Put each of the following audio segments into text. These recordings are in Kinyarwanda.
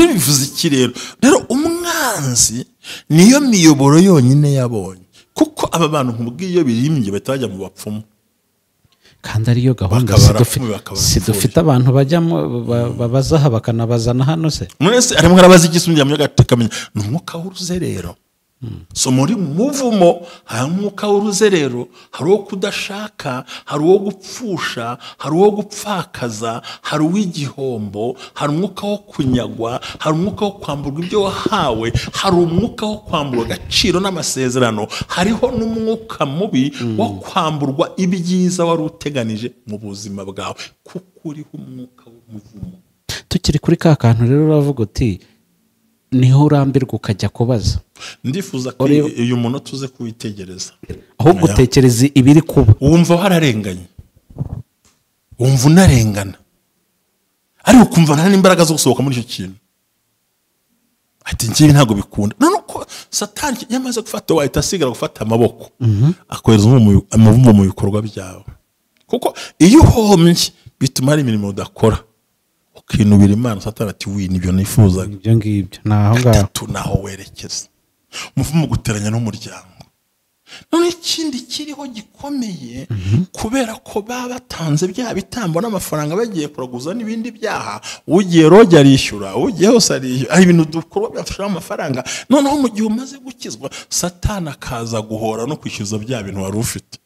rero bivuze iki rero umwanzi niyo miyoboro yonyine yabonye, kuko aba bantu nkubwiye birimbye batajya mu bapfumu, kandi ariyo gahunda dufite abantu bajyamo babazaha bakanabazana hano se. Mwese arimo arabaza igisumya mu gatekamenya n'umwuka w'uruzerero. So muri muvumo hari umwuka w'uruzerero, hari uwo kudashaka, hari uwo gupfusha, hari uwo gupfakaza, hari uw'igihombo, hari umwuka wo kunyagwa, hari umwuka wo kwamburwa ibyo wahawe, hari umwuka wo kwamburwa agaciro n'amasezerano, hariho n'umwuka mubi wo kwamburwa ibyiza wari uteganije mu buzima bwawe, kuko uriho umwuka w'umuvumo. Tukiri kuri ka kantu rero uravuga uti niho urambirwa ukajya kubaza. Ndifuza ko uyu muntu tuze kuwitegereza, aho gutekereza ibiri kuba. Wumva wararenganye, wumva unarengana, ariko ukumva nta n'imbaraga zo gusohoka muri icyo kintu. Ati ngiye ntago bikunda. None uko Satani yamaze gufata wahita asigara gufata amaboko, akohereza umuvumo mu bikorwa byawe. Kuko iyo uhombye bituma hari imirimo udakora, ukinubira Imana. Satani ati nibyo nifuza, ibyo ngibyo naho ngaho tunaho werekeza umuvumo guteranya n'umuryango. None ikindi kiriho gikomeye, kubera ko babatanze bya bitambo n'amafaranga bagiye kuraguza n'ibindi byaha, ugiye roge arishyura, ugiye hose arishyura, ari ibintu dukorwa byafasha amafaranga. Noneho mu gihe umaze gukizwa, Satani akaza guhora no kwishyuza bya bintu wari ufite.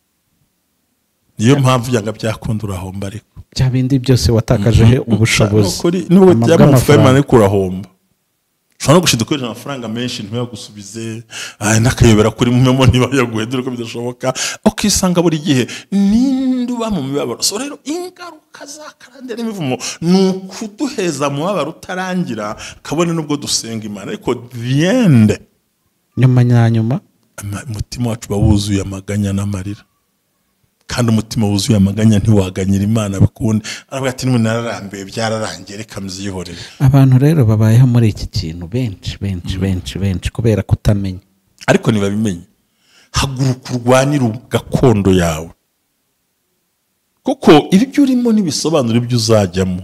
Niyo mpamvu yanga byakunda urahomba, ariko bya bindi byose watakaje ubushobozi n'ubwo by'amafaranga kurahomba. Ushobora gushidukoresha amafaranga menshi ntibagusubize, nakayobera kuri mumemo niba yaguhe dore ko bidashoboka, ukisanga buri gihe ninduba mu mibabaro. So rero ingaruka za karande n'imivumo nukuduheza mu mibabaro utarangira, kabone nubwo dusenga Imana, ariko viende nyuma umutima wacu bawuzuye amaganya n'amarira. Kandi umutima wuzuye amaganya ntiwaganyira Imana bikunde. Aravuga ati nimwe nararambiwe byararangiye, reka mbyihorere. Abantu rero babayeho muri iki kintu benshi kubera kutamenya. Ariko nibabimenye, haguruka urwanira gakondo yawe, kuko ibyo urimo ntibisobanura ibyo uzajyamo,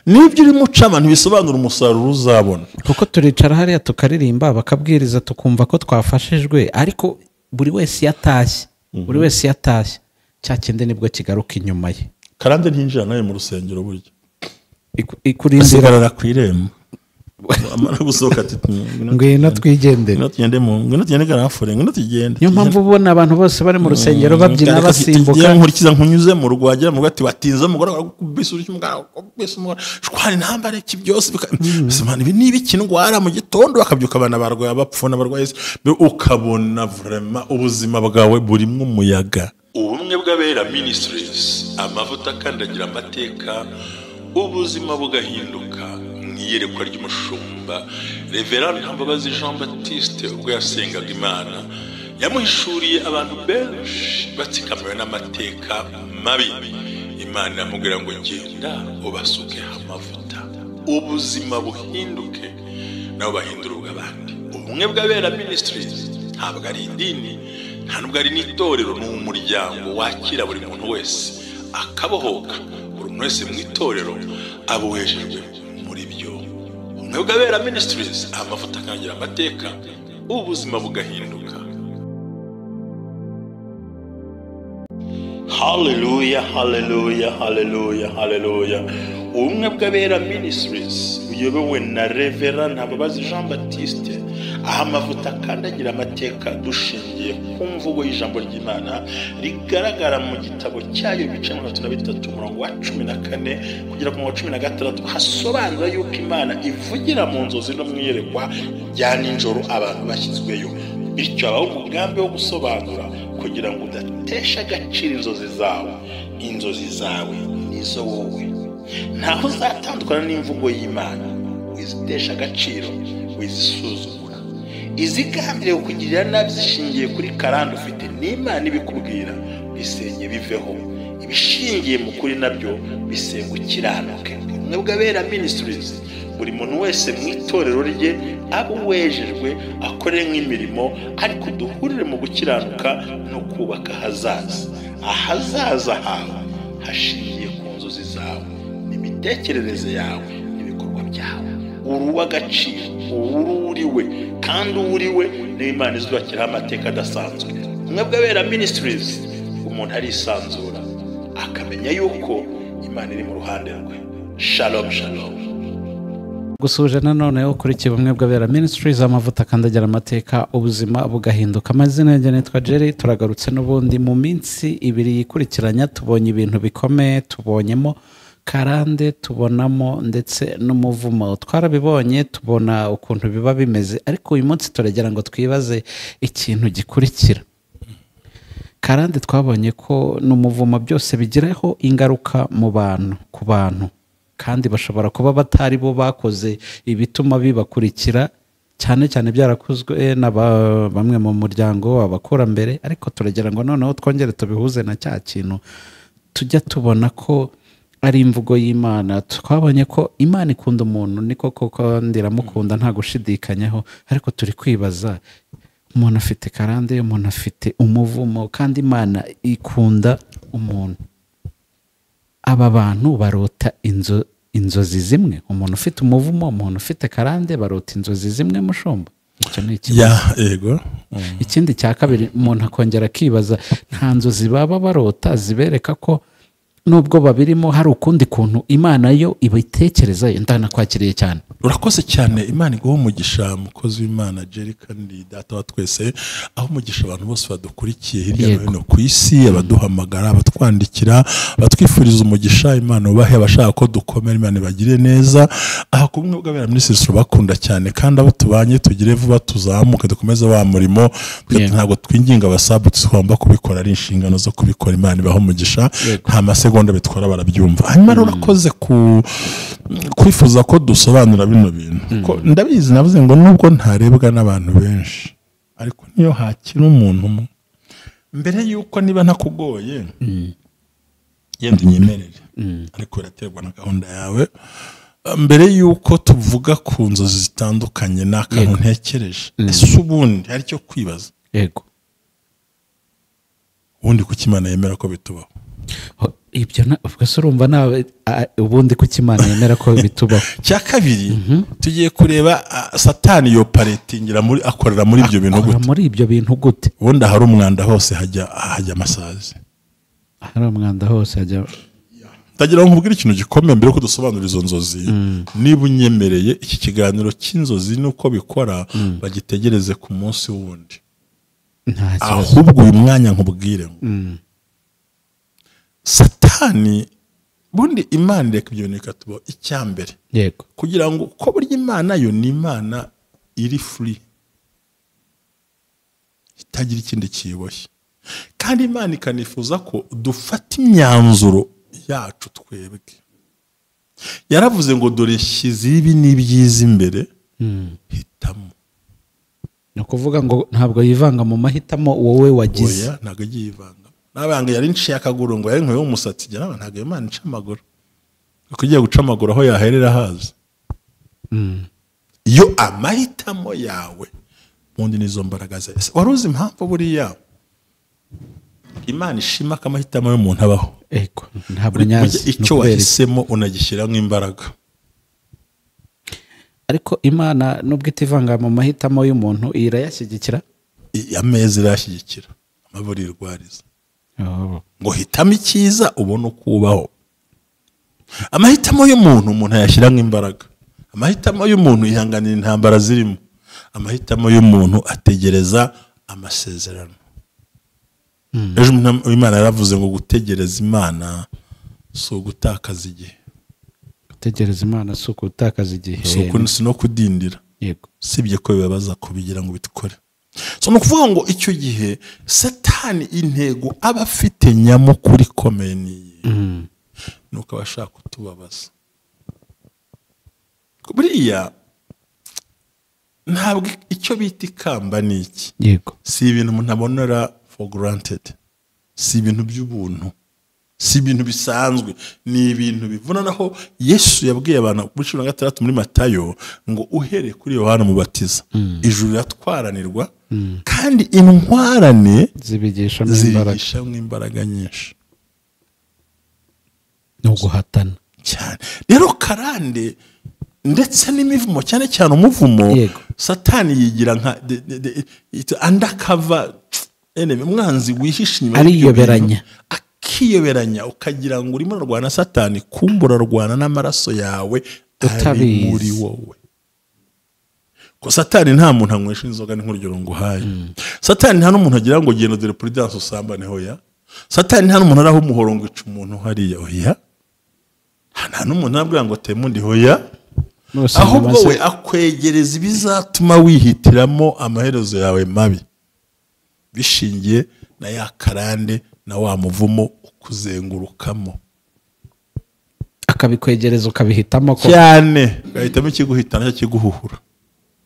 n'ibyo urimo ucama ntibisobanura umusaruro uzabona. Kuko turicara hariya tukaririmba bakabwiriza tukumva ko twafashijwe, ariko buri wese yatashye, buri wese yatashye cya kindi nibwo kigaruka inyuma ye. Karande ntinjira nawe mu rusengero buryo ikurindira ku irembo, amara gusohoka ati ngwino twigendere, ngwino tugende garafure, ngwino tugende. Niyo mpamvu ubona abantu bose bari mu rusengero babyina basimbuka. Nkurikiza nkunyuze mu rwagera mu gati watinze umugore akubisura cy'umugara, akubisura umugore shwari ntambare ki byose bisimana. Ibi nibi kindwara mu gitondo bakabyuka abana barwaye, abapfuna barwaye, ukabona vraiment ubuzima bwawe burimo umuyaga. Ubumwe bw'Abera Ministries, amavuta kandagira amateka, ubuzima bugahinduka. Iyerekwa ry'umushumba Reverend Ntambabazi Jean Baptiste ubwo yasengaga Imana, yamuhishuriye abantu benshi batsikamiwe n'amateka mabi. Imana yamubwira ngo genda ubasuke amavuta, ubuzima buhinduke, nabo bahindura ubw'abandi. Ubumwe bw'Abera Ministries ntabwo ari idini, nta nubwo ari n'itorero, ni umuryango wakira buri muntu wese akabohoka. Buri muntu wese mu itorero abohejejwe muri byo. Ubumwe bw'Abera Ministries, amavuta akangira amateka, ubuzima bugahinduka. Hallelujah, hallelujah, hallelujah, hallelujah. Ubumwe bw'Abera Ministries uyobowe na Reverend Ntambabazi Jean Baptiste, aha amavuta akandagira amateka dushingiye ku mvugo y'ijambo ry'Imana rigaragara mu gitabo cyayo ibice 33 umurongo wa 14 kugera ku 16, hasobanura yuko Imana ivugira mu nzozi no mwiyerekwa rya ninjoro abantu bashyizweyo. Bityo abaho umugambi wo gusobanura kugira ngo udatesha agaciro inzozi zawe. Inzozi zawe nizo wowe, ntaho uzatandukana n'imvugo y'Imana. Wizitesha agaciro, wizisuzugura, izigambiriye kukugirira nabi zishingiye kuri karande ufite n'Imana ibikubwira, bisenye biveho. Ibishingiye mu kuri nabyo bisenga ukiranuke. Ubumwe bw'Abera Ministries, buri muntu wese mu itorero rye abo wejejwe akore nk'imirimo, ariko duhurire mu gukiranuka no kubaka ahazaza hawe hashingiye ku nzozi zawe n'imitekerereze yawe n'ibikorwa byawe. uri uw'agaciro, uri we, kandi uri we niyo Imana izubakiraho amateka adasanzwe. Mwebwe Abera Ministries umuntu arisanzura akamenya yuko Imana iri mu ruhande rwe. Shalom shalom. gusuje nanone ukurikiye ubumwe bw'Abera Ministries, amavuta akandagira amateka ubuzima bugahinduka. Amazina yanjye nitwa Jerry. Turagarutse n'ubundi mu minsi ibiri yikurikiranya, tubonye ibintu bikomeye, tubonyemo karande, tubonamo ndetse n'umuvumo. Twarabibonye tubona ukuntu biba bimeze, ariko uyu munsi turagira ngo twibaze ikintu gikurikira. Karande twabonye ko n'umuvumo byose bigiraho ingaruka mu bantu, ku bantu, kandi bashobora kuba batari bo bakoze ibituma bibakurikira, cyane cyane byarakozwe na bamwe mu muryango, abakurambere. Ariko turagira ngo noneho twongere tubihuze na cya kintu tujya tubona ko ari imvugo y'Imana. Twabonye ko Imana ikunda umuntu, niko koko ndiramukunda nta gushidikanyaho, ariko turi kwibaza, umuntu afite karande, umuntu afite umuvumo, kandi Imana ikunda umuntu. Aba bantu barota inzozi zimwe, umuntu ufite umuvumo, umuntu ufite karande, barota inzozi zimwe mushumba. Icyo ni ikibazo. Yego. Ikindi cya kabiri, umuntu akongera akibaza, nta nzozi baba barota zibereka ko nubwo babirimo hari ukundi kuntu Imana yo ibitekereza? Ndanakwakiriye cyane. Urakoze cyane. Imana iguha umugisha mukozi w'Imana Jerry, kandi data wa twese, aho umugisha abantu bose badukurikiye hirya no hino ku isi, abaduhamagara, abatwandikira, batwifuriza umugisha. Imana ubahe, abashaka ko dukomera Imana ibagire neza. Aha ku bumwe bw'Abera Ministries turabakunda cyane, kandi abo tubanye tugire vuba, tuzamuke dukomeze wa murimo. Ntabwo twinginga abasabu, tugomba kubikora, ari inshingano zo kubikora. Imana ibahe umugisha, nta masegonda bitwara, barabyumva. Hanyuma urakoze kwifuza ko dusobanura bino bintu. Ko ndabizi navuze ngo nubwo ntarebwa n'abantu benshi, ariko niyo hakira umuntu umwe, mbere yuko niba ntakugoye yenda unyemerere, ariko iraterwa na gahunda yawe. Mbere yuko tuvuga ku nzozi zitandukanye, n'akantu ntekereje, ese ubundi hari cyo kwibaza. Yego. Ubundi kuki Imana yemera ko bitubaho? Ibyo ubwo urumva nawe ubundi kuki Imana yemera ko bitubaho? Cya kabiri, tugiye kureba Satani yoparetingira akorera muri ibyo bintu gute? Muri ibyo bintu gute? Ubundi hari umwanda hose hajya amasazi. Hari umwanda hose hajya. Ndagira ngo nkubwire ikintu gikomeye mbere ko dusobanura izo nzozi. Niba unyemereye, iki kiganiro cy'inzozi nuko bikora, bagitegereze ku munsi wundi. Ahubwo uyu mwanya nkubwire ngo Satani, bundi Imana ireka ibyo bintu ikatubaho icyambere. Yego. Kugira ngo ko burya Imana yo ni Imana iri free, itagira ikindi kiboshye, kandi Imana ikanifuza ko dufata imyanzuro yacu twebwe. Yaravuze ngo dore shyize ibi n'ibyiza imbere, hitamo. Ni ukuvuga ngo ntabwo yivanga mu mahitamo wowe wagize. Oya, ntabwo agiye yivanga. Nabanga yari nciye akaguru ngo yari nkwewe umusatsi, jya ntabwo Imana ica amaguru. Kugiye guca amaguru aho yaherera haza. Iyo amahitamo yawe ubundi nizo mbaraga ze. Wari uzi impamvu buriya Imana ishima ko amahitamo y'umuntu abaho? Ego, ntabwo nyazi. Icyo wahisemo unagishyiramo imbaraga. Ariko Imana nubwo itivanga mu mahitamo y'umuntu, irayashyigikira. Ameza irashyigikira, amaburi irwariza. Ngo hitamo icyiza ubone uko ubaho. Amahitamo y'umuntu umuntu ayashyiramo imbaraga. Amahitamo y'umuntu yihanganira intambara zirimo. Amahitamo y'umuntu ategereza amasezerano. Ejo Imana yaravuze ngo gutegereza Imana si ugutakaza igihe. Gutegereza Imana si ugutakaza igihe, si no kudindira. Yego. Sibye ko bibabaza kubigira ngo bitukore. So no kuvuga ngo icyo gihe Satani intego aba afite nyamukuri komeye niyi, nuko abashaka kutubabaza. Buriya ntabwo icyo bita ikamba ni iki. Yego. Si ibintu umuntu abonera for granted, si ibintu by'ubuntu, si ibintu bisanzwe, ni ibintu bivuna. Naho Yesu yabwiye abantu muri 16 muri Matayo ngo uhere kuri Yohana Umubatiza, ijuru ratwaranirwa, kandi intwarane zibigisha imbaraga nyinshi. No guhatana cyane. Rero karande ndetse n'imivumo cyane cyane umuvumo Yego. satani yigira nka undercover enemy, umwanzi wihishe inyuma Ariyoberanya. akiyoberanya ukagira ngo urimo urarwana satani, kumbura arwana n'amaraso yawe ari muri wowe. Ko satani nta muntu anywesha inzoga n'inkurugero nguhaye. Satani nta n'umuntu agira ngo genda dore prudence usambane hoya. Satani nta n'umuntu araho umuhoro ngo ica umuntu hariya hoya. Nta n'umuntu abwira ngo temundi hoya. Ahubwo we akwegereza ibizatuma wihitiramo amaherezo yawe mabi, bishingiye na ya karande na wa muvumo ukuzengurukamo, akabikwegereza ukabihitamo ko cyane ugahitamo ikiguhitana cyo kiguhuhura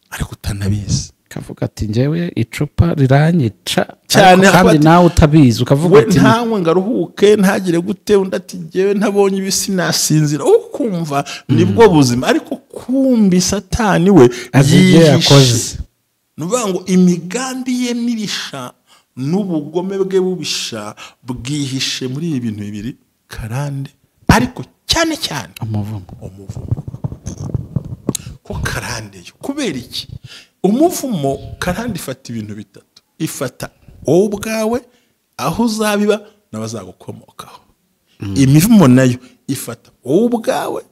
ariko utanabizi, kavuga ati njyewe icupa riranyica cyane, kandi nawe utabizi ukavuga ati ntawe ngaruhuke ntagire gute, undi ati njyewe ntabonye ibisi nasinzira, ukumva nibwo buzima. Ariko kumbi satani we yihishe, nuvuga ngo imigambi ye mibisha n'ubugome bwe bubisha bwihishe muri ibi bintu bibiri, karande ariko cyane cyane umuvumo. Ko karande yo kubera iki? Umuvumo karande ifata ibintu bitatu, ifata wowe ubwawe, aho uzabiba n'abazagukomokaho. Imivumo nayo ifata wowe ubwawe,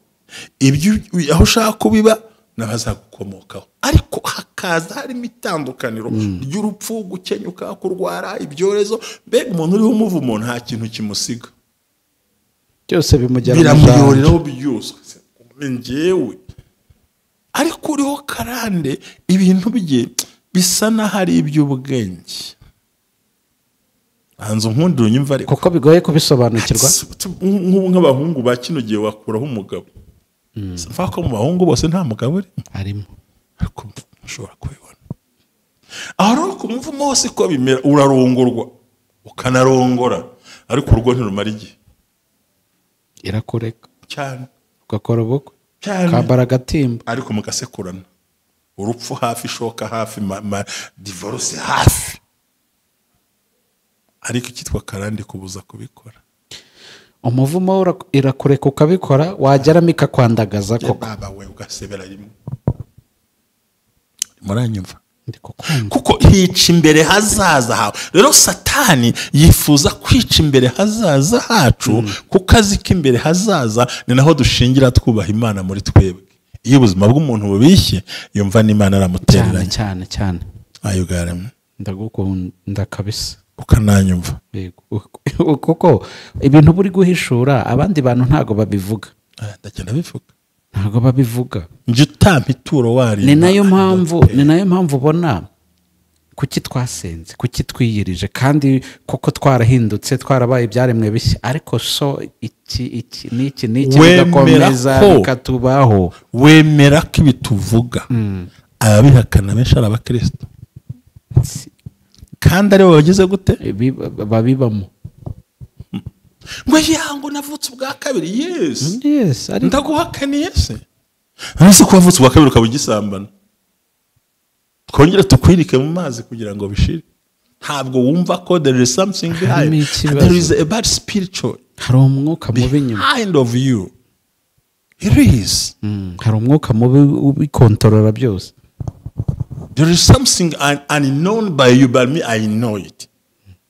ibyo aho ushaka kubiba n'abazagukomokaho. Ariko hakaza harimo itandukaniro ry'urupfu, gukenyuka, kurwara, ibyorezo. Mbega umuntu uriho umuvumo nta kintu kimusiga, byose bimujyana biramuyoreraho byose njyewe. Ariko uriho karande ibintu bye bisa naho ari iby'ubwenge. Hanze nkundira unyumva, ariko kuko bigoye kubisobanukirwa. nk'abahungu ba kino gihe wakuraho umugabo, mva ko mu bahungu bose nta mugabo arimo, ariko ushobora kubibona. Aho rero ku muvumo wose ko bimera, urarongorwa ukanarongora, ariko urugo ntirumara igihe, irakureka cyane ugakora ubukwe cyane, kambara agatimba, ariko mugasekurana, urupfu hafi, ishoka hafi, divorce hafi. Ariko ikitwa karande kubuza kubikora. umuvumo irakureka ukabikora, wageramo ikakwandagaza koko. Baba we ugasebera rimwe. Muranyumva? Kuko hica imbere hazaza hawe. Rero satani yifuza kwica imbere hazaza hacu, kuko azi ko imbere hazaza ni naho dushingira twubaha Imana muri twebwe. Iyo ubuzima bw'umuntu bubishye yumva n'Imana aramutereranya cyane cyane. Ayo garamwe ndagukunda kabisa, ukananyumva. Kuko ibintu buri guhishura abandi bantu ntago babivuga. Ndagenda bivuga, ntago babivuga. nje utampa ituro wari. Ni nayo mpamvu ubona kuki twasenze, kuki twiyirije, kandi kuko twarahindutse, twarabaye ibyaremwe bishya. Ariko so iki bigakomeza bikatubaho. Wemera ko ibituvuga ababihakana benshi ari abakristo, kandi aribo bagize gute babibamo. ngo yango navutse ubwa kabiri. Yes, ndaguhakaniye se? Ariko ko wavutse ubwa kabiri ukabugisambana, twongera tukwirike mu mazi kugira ngo bishire. Ntabwo wumva ko there is something behind, there is a bad spiritual, hari umwuka mubi inyuma behind of you. It is. Hari umwuka mubi ubikontorora byose. There is something unknown by you, but me I know it.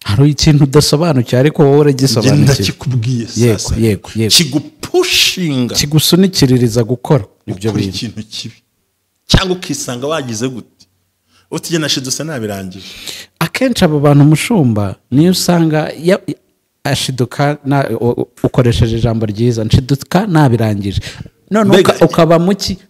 Hari ikintu udasobanukiwe ariko wowe uragisobanukiwe. Ndakikubwiye sasa. Yego. Kigupushinga, kigusunikiririza gukora ibyo bintu. Ikintu kibi cyangwa ukisanga wagize gute, utigena nashiduse nabirangije. Akenshi abo bantu mushumba niyo usanga ashiduka ukoresheje ijambo ryiza, nshiduka nabirangije, none ukaba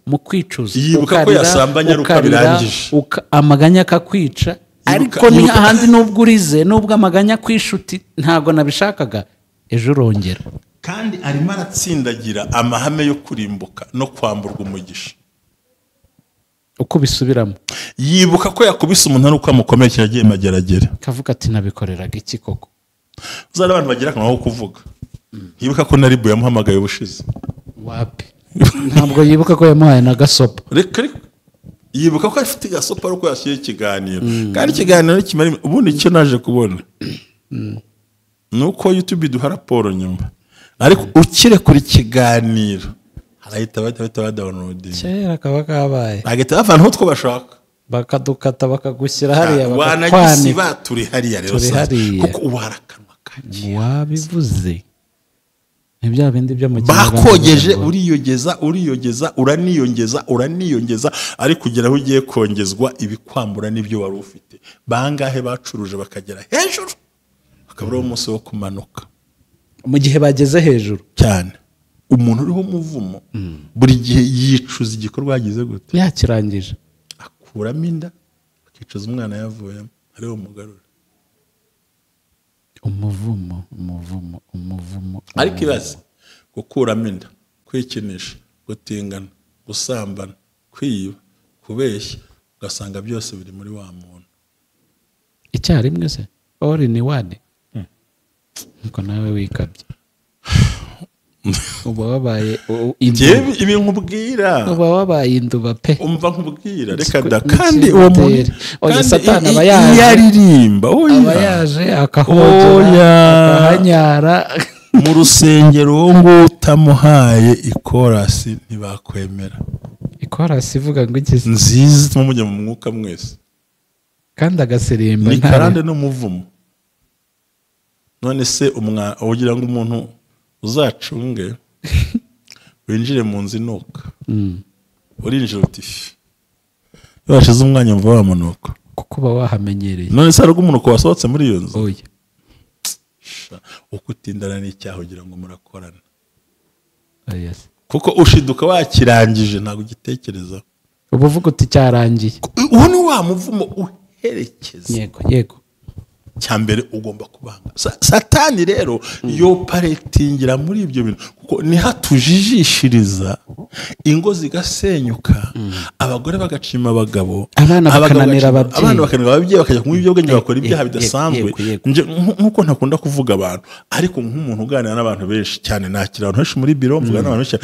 mu kwicuza, yibuka ko yasambanya ruka birangije, amaganya akakwica. Ariko ni ahandi nubwo urize, nubwo amaganya kwishuti ntago nabishakaga, ejo urongera. Kandi arimo aratsindagira amahame yo kurimbuka no kwamburwa umugisha. Uko bisubiramo, yibuka ko yakubise umuntu nuko amukomeye cyagiye mageragere, kavuga ati nabikoreraga iki koko. Uzara abantu bagira akamaro ko kuvuga. Yibuka ko naribu yamuhamagaye ubushize. Wapi? Ntabwo yibuka ko yamuhaye na gasopo. Reka yibuka ko afite gasopo ariko yashiye ikiganiro. Kandi ikiganiro kimari ubundi icyo naje kubona. Nuko YouTube duha raporo nyuma. Ariko ukire kuri kiganiro arahita bahita download kera kaba kabaye bagahita bavana utwo bashaka bakadukata bakagushyira hariya wanagisiba turi hariya rero kuko ubarakanwa kaki wabivuze ibya bindi byo mu bakogeje uraniyongeza ariko kugera aho ugiye kongezwa ibikwambura n'ibyo wari ufite bangahe bacuruje bakagera hejuru akabura umunsi wo kumanuka mu gihe bageze hejuru cyane umuntu uriho umuvumo buri gihe yicuza igikorwa yagize gute yakirangije akuramo inda akicuza umwana yavuyemo ariwo mugarura umuvumo ariko ibaze gukuramo inda kwikinisha gutingana gusambana kwiba kubeshya ugasanga byose biri muri wa muntu icyarimwe se all in one nuko nawe wikabye uba wabaye ibi nkubwira uba wabaye induba pe umva nkubwira reka da kandi uwo muntu oya satani aba yaje yaririmba aba yaje akahogera akahanyara mu rusengero wo ngo utamuhaye ikorasi ntibakwemera ikorasi ivuga ngo iki nziza mujya mu mwuka mwese kandi agaserimba ni karande n'umuvumo none se ugira ngo umuntu uzacunge winjire mu nzu inuka urinjira uti iyo washize umwanya mva wamanuka kuko uba wahamenyereye none se hari umunuko wasohotse muri iyo nzu oya uko utindana n'icyaha ugira ngo murakorana kuko ushiduka wakirangije ntabwo ugitekerezaho uba uvuga uti cyarangiye uwo ni wa muvumo uherekeza yego cyambere ugomba kubanga satani rero yo paretingira muri ibyo bintu kuko ni hatujijishiriza ingo zigasenyuka abagore bagacima abagabo abana bakananira ababyeyi bakajya kunywa ibyo bwenge bakora ibyaha bidasanzwe nkuko ntakunda kuvuga abantu ariko nk'umuntu uganira n'abantu benshi cyane nakira abantu benshi muri biro mvuga n'abantu benshi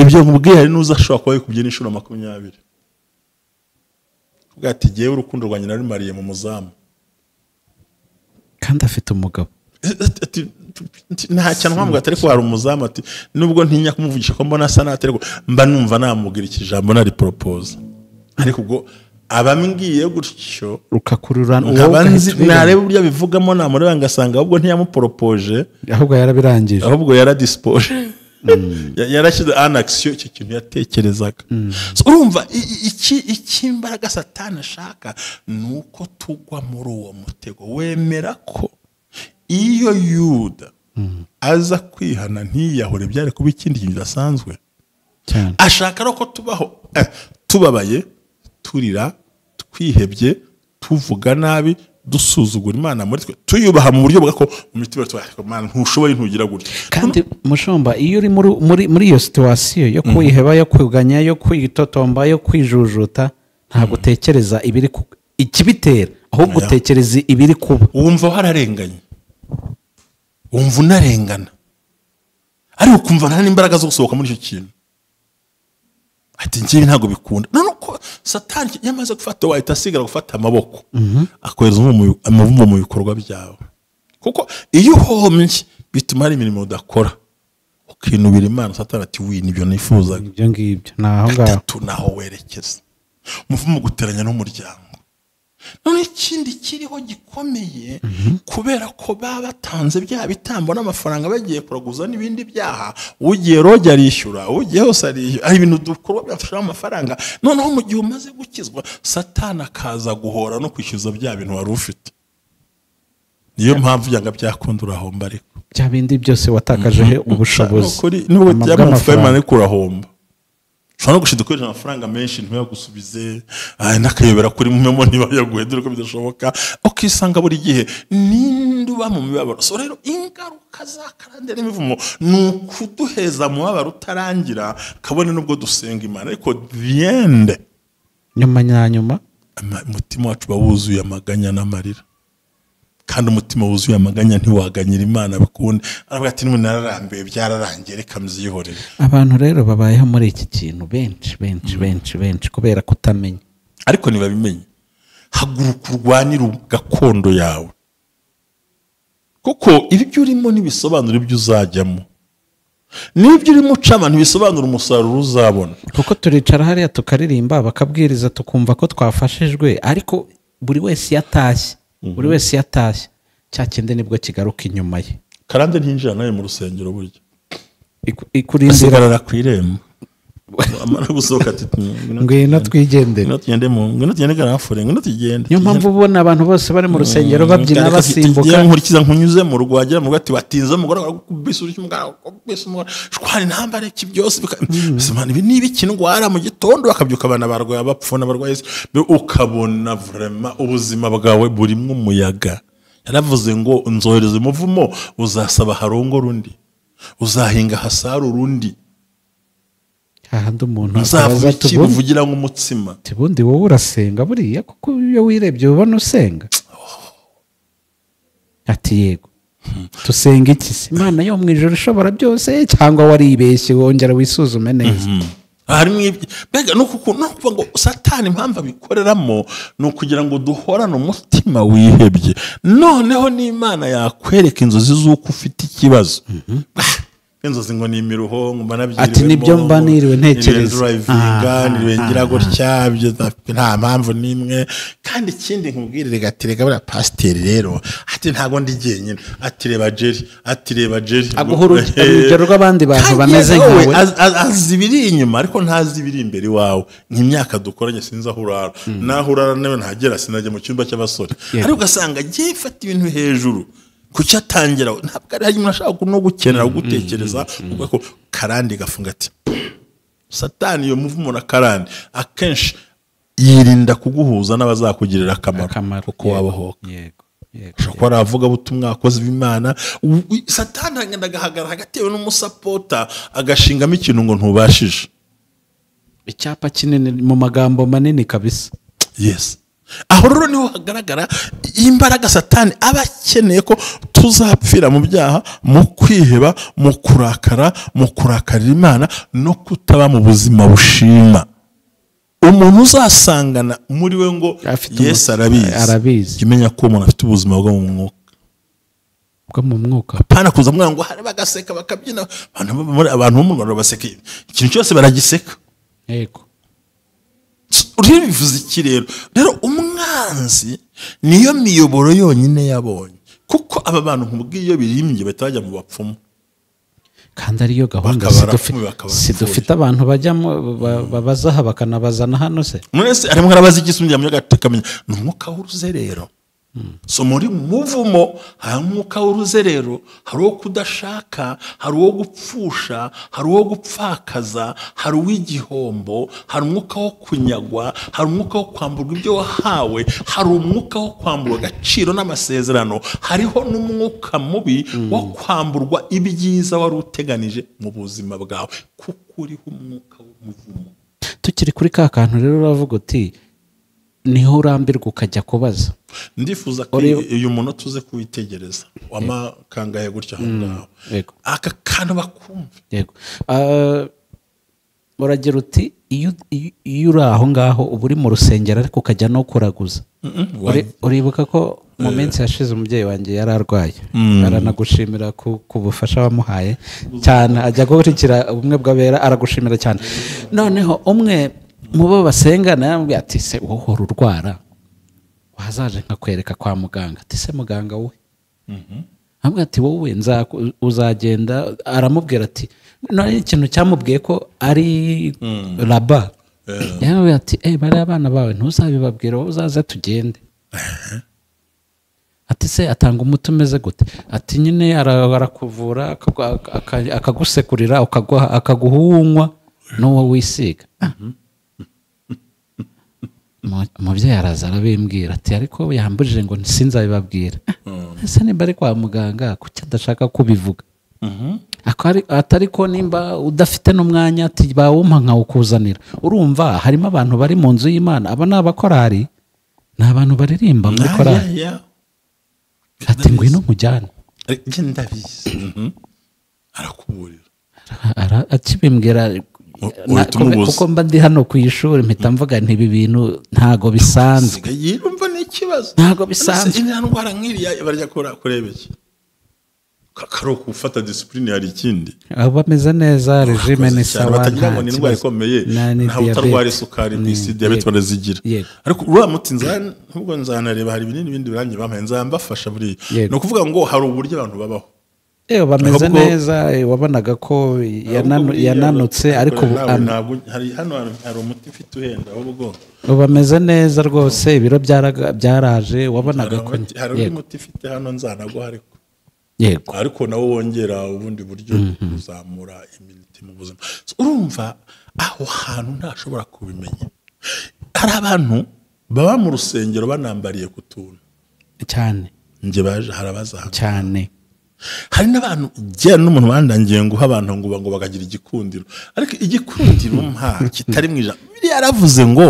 ibyo nkubwiye hari n'uza ashobora kuba yikubye n'inshuro 20 ati giye urukundo rwanjye narimariye mu muzamu kandi afite umugabo nta cyane mpamvu atari ko hari umuzamu ati nubwo ntinya kumuvugisha ko mbona asa n'atari mba numva namubwira ikijambo nari propose ariko ubwo abambwiye gutyo rukakururana nareba uburyo bivugamo namureba ngasanga ahubwo ntiyamuporopoje ahubwo yarabirangije ahubwo yaradispoje yarashyize anakisiyo icyo kintu yatekerezaga urumva ikimbaraga satani ashaka ni uko tugwa muri uwo mutego wemera ko iyo yuda aza kwihana ntiyahure byari kuba ikindi kintu kidasanzwe ashaka ko tubaho tubabaye turira twihebye tuvuga nabi dusuzugura Imana muri twe tuyubaha mu buryo bwako mu mitima Imana ntushoboye ntugira gutya kandi mushomba iyo uri muri iyo situation yo kwiheba yo kwiganya yo kwitotomba yo kwijujuta ntabwo utekereza ibiri ikibitera ahubwo utekereza ibiri kuba wumva hararenganye wumva unarengana ariko kumva nta n'imbaraga zo gusohoka muri icyo kintu ati ngiye ntago bikunda nuko satani yamaze gufata wahita asigara gufata amaboko akohereza umuvumo mu bikorwa byawe kuko iyo uhomye bituma ari imirimo udakora ukinubira Imana satani ati nibyo nifuzaga ibyo ngibyo naho ngaho naho werekeza umuvumo guteranya n'umuryango none ikindi kiriho gikomeye kubera ko batanze bya bitambo n'amafaranga bagiye kuraguza n'ibindi byaha ugiye roge arishyura ugiye hose ari ibintu dukorwa byafasha amafaranga noneho mu gihe umaze gukizwa satani akaza guhora no kwishyuza bya bintu wari ufite niyo mpamvu yanga byakunda urahomba ariko bya bindi byose watakaje ubushobozi nubwo byamafuka Imana kurahomba ushobora gushidukoresha amafaranga menshi ntibagusubize n'akayobera kuri mumemo niba yaguhe dore ko bidashoboka ukisanga buri gihe ninduba mu mibabaro so rero ingaruka za karande n'imivumo ni ukuduheza mu mibabaro utarangira kabone nubwo dusenga Imana ariko viende nyuma umutima wacu bawuzuye amaganya n'amarira kandi umutima wuzuye amaganya ntiwaganyira Imana bikunde aravuga ati nimwe nararambiwe byararangiye reka mzihorere abantu rero babayeho muri iki kintu benshi kubera kutamenya ariko nibabimenye haguruka urwanira gakondo yawe kuko ibyo urimo nibisobanura ibyo uzajyamo n'ibyo urimo ucama ntibisobanura umusaruro uzabona, kuko turicara hariya tukaririmba bakabwiriza tukumva ko twafashijwe, ariko buri wese yatashye cya kindi nibwo kigaruka inyuma ye. karande ntinjira nawe mu rusengero burya ikurindira ku irembo amara gusohoka ati ngwino twigendere, ngwino tugende garafure, ngwino tugende. niyo mpamvu ubona abantu bose bari mu rusengero babyina basimbuka, nkurikiza nkunyuze mu rugo wagera mu gati watinze umugore akubise umugabo shwari ntambare ki byose bisimana ibi nibi kindwara mu gitondo bakabyuka abana barwaye abapfuna barwaye, ukabona vraiment ubuzima bwawe burimo umuyaga. Yaravuze ngo nzohereze umuvumo uzasaba harongo rundi, uzahinga hasara urundi, ahandi umuntu azavuga ati buvugira ngo umutsima tibundi wowe urasenga buriya, kuko iyo wirebye ubona usenga. Ati yego tusenga iki se? Imana yo mu ijuru ishobora byose, cyangwa waribeshye wongera wisuzume neza. Mbega no kuvuga ngo Satani impamvu abikoreramo ni ukugira ngo duhorane umutima wihebye, noneho n'Imana yakwereka inzozi z'uko ufite ikibazo. Inzozi ngo ni imiruho ngo manabyiriwe, ati nibyo mba niriwe ntekereza, niriwe ngira gutya, nta mpamvu nimwe. Kandi ikindi nkubwirire gaterega bura pasiteri rero ati ntago ndi jyenyine, ati reba Jerry aguhuru urugero rw'abandi bantu bameze nkawe, azibiri inyuma ariko ntazibiri imbere wawe. Nk'imyaka dukoranye sinza hurara, nahurara nawe ntagera sinajye mu cyumba cy'abasore, ariko ugasanga giye ifata ibintu hejuru kuki atangira ntabwo ari hanyuma ashaka no gukenera gutekereza, ubwo karandi gafunga ati Satani yo muvumo na karandi akenshi yirinda kuguhuza n'abazakugirira akamaro kuko wabahoka. Shakora avuga butumwa akoze b'Imana, Satani agenda gahagarara hagatewe n'umusapota agashingamo ikintu ngo ntubashije, icyapa kinini mu magambo manini kabisa. Yes, aho rero niho hagaragara imbaraga Satani aba akeneye ko tuzapfira mu byaha, mu kwiheba, mu kurakarira Imana no kutaba mu buzima bushima. Umuntu uzasangana muri we ngo Yesu arabizi, kimenya ko umuntu afite ubuzima bwo mu mwuka, apana kuza mwana ngo hari bagaseka bakabyina, abantu bo mu Rwanda baseka ikintu cyose baragiseka. Yego, uri bivuze iki rero umwanzi niyo miyoboro yonyine yabonye, kuko aba bantu nkubwiye iyo birimbye batajya mu bapfumu, kandi ariyo gahunda dufite abantu bajyamo babazaha bakanabazana hano se. Mwese arimo arabaza igisumye mu gatekamenya n'umwuka w'uruzerero. So muri muvumo hari umwuka w'uruzerero, hari uwo kudashaka, hari uwo gupfusha, hari uwo gupfakaza, hari uw'igihombo, hari umwuka wo kunyagwa, hari umwuka wo kwamburwa ibyo wahawe, hari umwuka wo kwamburwa agaciro n'amasezerano, hariho n'umwuka mubi wo kwamburwa ibyiza wari uteganije mu buzima bwawe, kuko uriho umwuka w'umuvumo. Tukiri kuri ka kantu rero uravuga uti niho urambirwa ukajya kubaza. Ndifuza ko uyu muntu tuze kuwitegereza wamakangaye gutya aho ngaho, aka kantu bakumva. Yego, uragira uti iyo uri aho ngaho uba uri mu rusengero ariko ukajya no kuraguza. Uribuka ko mu minsi yashize umubyeyi wanjye yari arwaye, aranagushimira ku bufasha wamuhaye cyane, ajya gukurikira ubumwe bw'abera, aragushimira cyane. Noneho umwe mu bo basengana yambwiye ati se wowe urwara wazaje nkakwereka kwa muganga. Ati se muganga we? Ambwiye ati wowe uzagenda. Aramubwira ati none ikintu cyamubwiye ko ari laba. Yambwiye ati bari abana bawe ntuzabibabwira, wowe uzaze tugende. Ati se atanga umuti umeze gute? Ati nyine arakuvura akagusekurira akaguhunywa n'uwo wisiga. Umubyeyi araza arabimbwira ati ariko yambujije ngo sinzabibabwira. Ese nimba ari kwa muganga kuki adashaka kubivuga? Atari ko nimba udafite n'umwanya ati bawumpa nkawukuzanira. Urumva harimo abantu bari mu nzu y'Imana, aba ni abakorari, ni abantu baririmba muri korari. Ati ngwino mujyane. Ndabizi. Arakuburira. Akibimbwira kuko mba ndi hano ku ishuri mpita mvuga nti ibi bintu ntago bisanzwe. Yirumva n'ikibazo. Ntago bisanzwe. Ino ndwara nk'iriya barya kureba iki? karo gufata discipline hari ikindi bameze neza regime ni sawa batagira ngo ni indwara ikomeye nta utarwara isukari n'isi diabete barazigira ariko uramutse nubwo nzanareba hari ibindi birangiye bampaye nzambafasha buri no kuvuga ngo hari uburyo abantu babaho bameze neza wabonaga ko yananutse ariko ntabwo hari umuti ufite uhenda ahubwo bameze neza rwose ibiro byaraje wabonaga ko hari umuti ufite hano nzanago ariko yego ariko nawo wongera ubundi buryo kuzamura iminiti mu buzima urumva aho hantu ntashobora kubimenya hari abantu baba mu rusengero banambariye ku tuntu cyane nje baje harabaza cyane hari n'abantu jya n'umuntu bandangiye ngo abantu ngo bagagira igikundiro ariko igikundiro kitari mwijana biri yaravuze ngo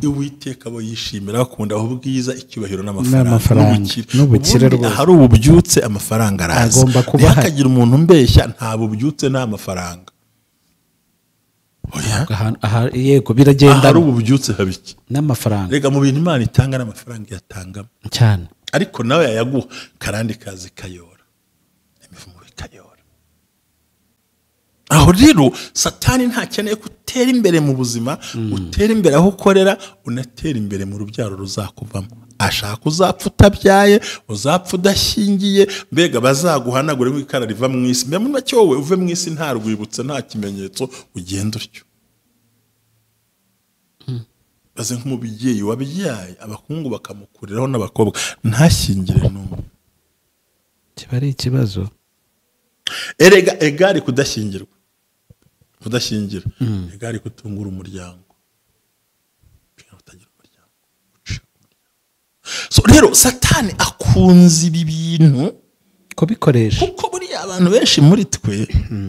Uwiteka abo yishimira bakunda aho bwiza icyubahiro n'amafaranga n'ubukire rwose hari ububyutse amafaranga araza hakagira umuntu mbeshya nta bubyutse n'amafaranga yego biragenda hari ububyutse habiki n'amafaranga rega mu bintu Imana itanga n'amafaranga yatanga cyane ariko nawe yayaguha karandi kazi kayora aho rero satani ntakeneye gutera imbere mu buzima utera imbere aho ukorera unatera imbere mu rubyaro ruzakuvamo ashaka uzapfa utabyaye uzapfa udashingiye mbega bazaguhanagure nk'ikara riva mu isi mbe muri make wowe uve mu isi nta rwibutso nta kimenyetso ugenda utyo baze nk'umubyeyi wabyaye abahungu bakamukuriraho n'abakobwa ntashyingire n'umwe kiba ari ikibazo erega egari kudashyingirwa kudashyingira egari kutungura umuryango so rero satani akunze ibi bintu kubikoresha kuko buriya abantu benshi muri twe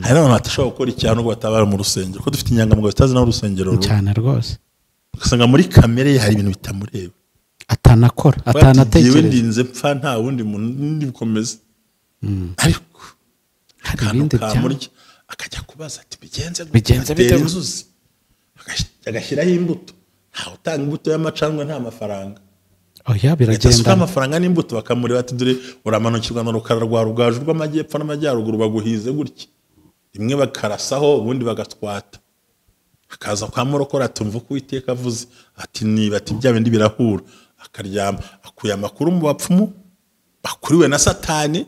hari n'abantu batashobora gukora icyano ngo batabara mu rusengero ko dufite inyangamugayo zitazi n'aho urusengero ruri cyane rwose ugasanga muri kamere ye hari ibintu bitamureba atanakora atanatekereza ndinze mpfa nta wundi muntu ndibukomeze ariko hari ibindi byamurya akajya kubaza ati bigenze bite inzuzi agashyiraho imbuto ntawe utanga imbuto y'amacanwa nta mafaranga oya biragenda amafaranga n'imbuto bakamureba ati dore uramanukirwa na rukara rwa rugaju rw'amajyepfo n'amajyaruguru baguhize gutya rimwe bakarasaho ubundi bagatwata akaza kwa murokora atumva uko Uwiteka avuze ati niba ati bya bindi birahura akaryama akuye amakuru mu bapfumu bakuriwe na satani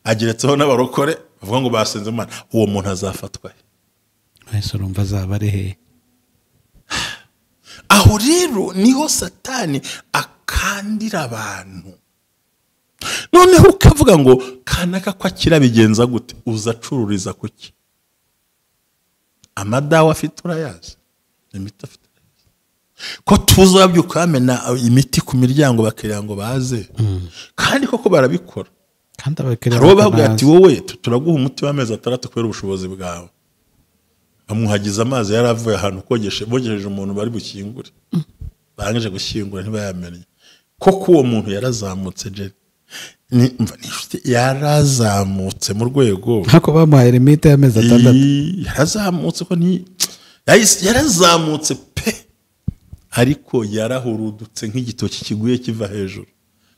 ageretseho n'abarokore bavuga ngo basenze Imana uwo muntu azafatwa ese urumva azaba ari he aho rero niho satani akandira abantu noneho ukavuga ngo kanaka ko akira bigenza gute uzacururiza kuki amadawa afite urayazi imiti afite ko tuzabyuka bamena imiti ku miryango bakiriya ngo baze kandi koko barabikora kandi abakiriya bavuga ati wowe turaguha umuti w'amezi 6 kubera ubushobozi bwawe bamuhagiza amazi yaravuye ahantu bogejeje umuntu bari bukingure barangije gushyingura ntibayamenye koko uwo muntu yarazamutse je yarazamutse mu rwego hako bamuhaye limite y'amezi 6 yarazamutse ko yarazamutse pe ariko yarahurudutse nk'igitoki kiguye kiva hejuru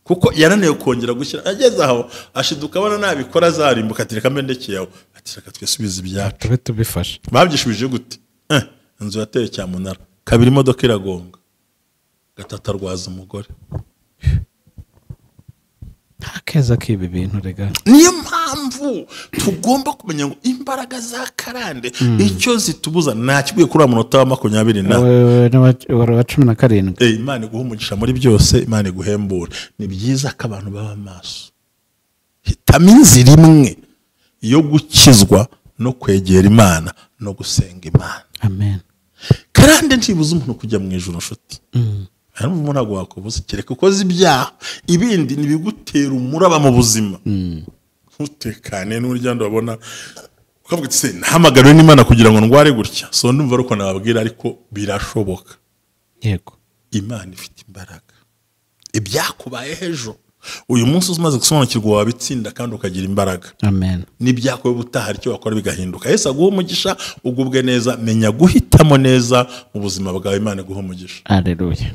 kuko yananiwe kongera gushyira ageze aho ashiduka abona nabikora azarimbuka ati reka mbendekeye aho ati reka twisubize ibyacu tubifasha babyishubije gute inzu yateye cyamunara kabiri imodoka iragonga gatatu arwaza umugore akeza k'ibi bintu rega niyo mpamvu tugomba kumenya ngo imbaraga za karande icyo zitubuza nakibwiye kuri amunota wa 20 na wa 17 Imana iguha umugisha muri byose Imana iguhembura ni byiza ko abantu baba maso hitamo inzira imwe yo gukizwa no kwegera Imana no gusenga Imana amen karande ntibuza umuntu kujya mu ijuru nshuti hano umuntu ntabwo wakubuza kereka ukoze ibyaha ibindi nibigutera umuraba mu buzima ntutekane n'uryando babona ukavuga ati se nahamagariwe n'Imana kugira ngo ndware gutya so ndumva ruko nababwira ariko birashoboka yego Imana ifite imbaraga ibyakubaye hejo uyu munsi umaze gusobanukirwa wabitsinda kandi ukagira imbaraga amen nibyakowe butahari cyo wakora bigahinduka Yesu aguha umugisha ugubwe neza menya guhitamo neza mu buzima bwawe Imana iguha umugisha haleluya